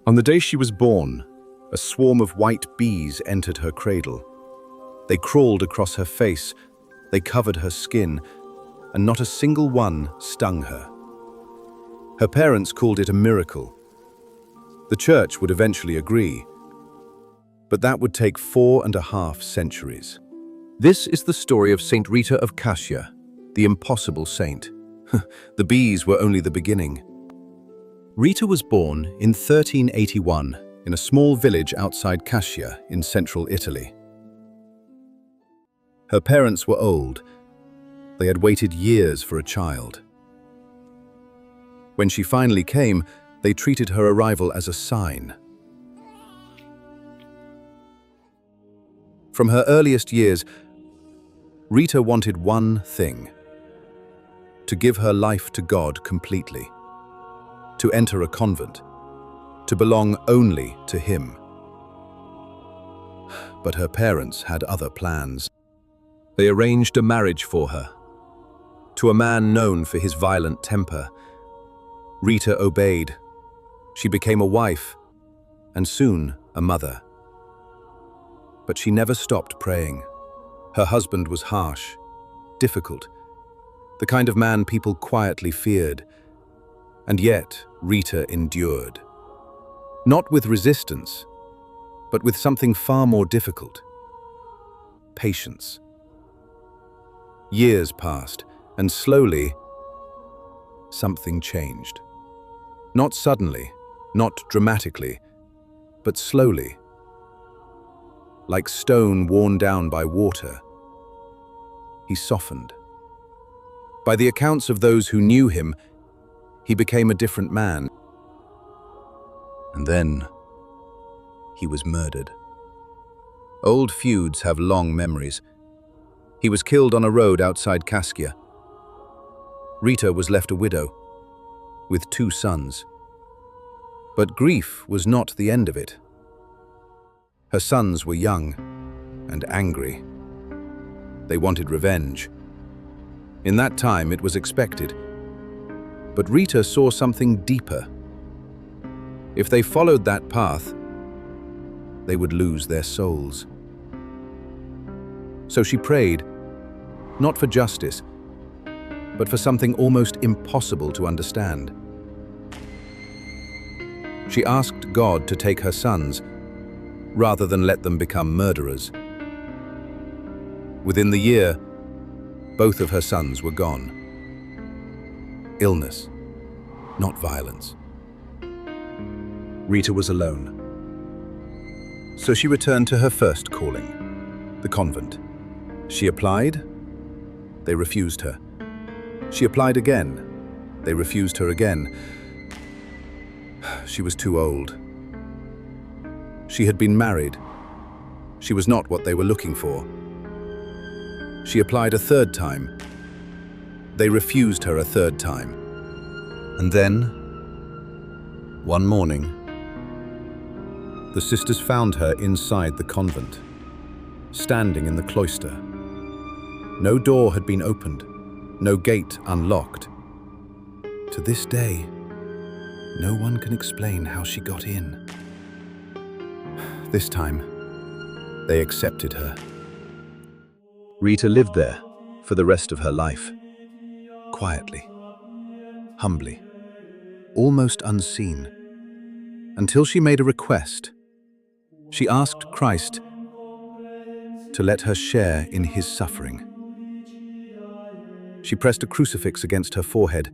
On the day she was born, a swarm of white bees entered her cradle. They crawled across her face, they covered her skin, and not a single one stung her. Her parents called it a miracle. The church would eventually agree, but that would take 4.5 centuries. This is the story of Saint Rita of Cascia, the impossible saint. The bees were only the beginning. Rita was born in 1381 in a small village outside Cascia in central Italy. Her parents were old. They had waited years for a child. When she finally came, they treated her arrival as a sign. From her earliest years, Rita wanted one thing: to give her life to God completely, to enter a convent, to belong only to Him. But her parents had other plans. They arranged a marriage for her, to a man known for his violent temper. Rita obeyed. She became a wife, and soon a mother. But she never stopped praying. Her husband was harsh, difficult, the kind of man people quietly feared. And yet, Rita endured. Not with resistance, but with something far more difficult: patience. Years passed, and slowly, something changed. Not suddenly, not dramatically, but slowly. Like stone worn down by water, he softened. By the accounts of those who knew him, he became a different man. And then, he was murdered. Old feuds have long memories. He was killed on a road outside Cascia. Rita was left a widow, with 2 sons. But grief was not the end of it. Her sons were young and angry. They wanted revenge. In that time, it was expected. But Rita saw something deeper. If they followed that path, they would lose their souls. So she prayed, not for justice, but for something almost impossible to understand. She asked God to take her sons, rather than let them become murderers. Within the year, both of her sons were gone. Illness, not violence. Rita was alone. So she returned to her first calling, the convent. She applied. They refused her. She applied again. They refused her again. She was too old. She had been married. She was not what they were looking for. She applied a third time. They refused her a third time. And then, one morning, the sisters found her inside the convent, standing in the cloister. No door had been opened, no gate unlocked. To this day, no one can explain how she got in. This time, they accepted her. Rita lived there for the rest of her life, quietly, humbly, almost unseen, until she made a request. She asked Christ to let her share in his suffering. She pressed a crucifix against her forehead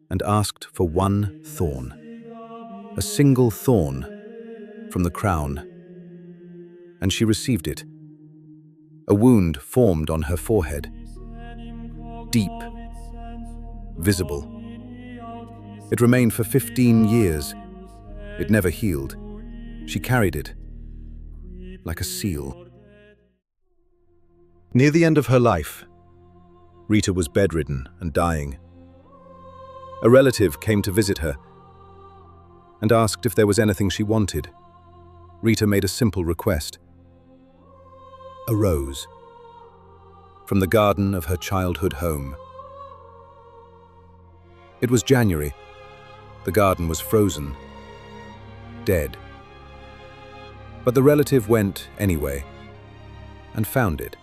and asked for one thorn, a single thorn from the crown, and she received it. A wound formed on her forehead, deep, visible. It remained for 15 years. It never healed. She carried it like a seal. Near the end of her life, Rita was bedridden and dying. A relative came to visit her and asked if there was anything she wanted. Rita made a simple request: a rose from the garden of her childhood home. It was January. The garden was frozen. dead. But the relative went anyway and found it.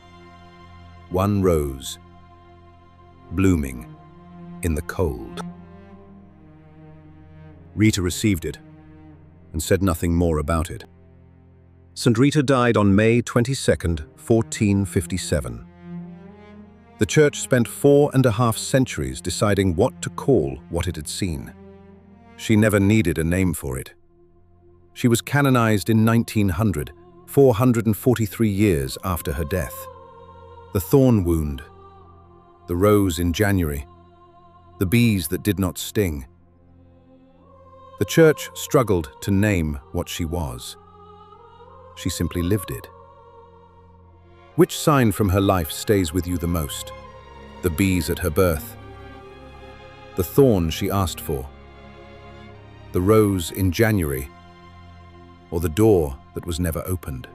One rose, blooming in the cold. Rita received it and said nothing more about it. St. Rita died on May 22nd, 1457. The church spent 4.5 centuries deciding what to call what it had seen. She never needed a name for it. She was canonized in 1900, 443 years after her death. The thorn wound, the rose in January, the bees that did not sting. The church struggled to name what she was. She simply lived it. Which sign from her life stays with you the most? The bees at her birth, the thorn she asked for, the rose in January, or the door that was never opened?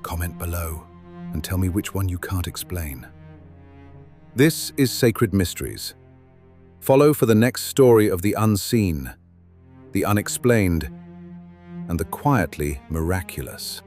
Comment below and tell me which one you can't explain. This is Sacred Mysteries. Follow for the next story of the unseen, the unexplained, and the quietly miraculous.